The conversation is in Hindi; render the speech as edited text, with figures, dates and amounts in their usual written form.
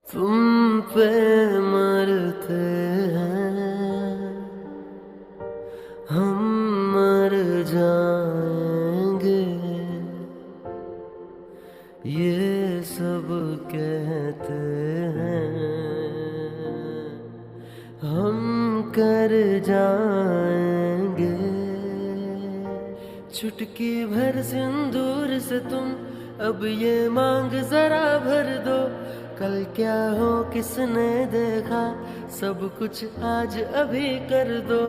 तुम पे मरते हैं, हम मर जाएंगे, ये सब कहते हैं, हम कर जाएंगे। चुटकी भर सिंदूर से तुम अब ये मांग जरा भर दो। कल क्या हो किसने देखा, सब कुछ आज अभी कर दो।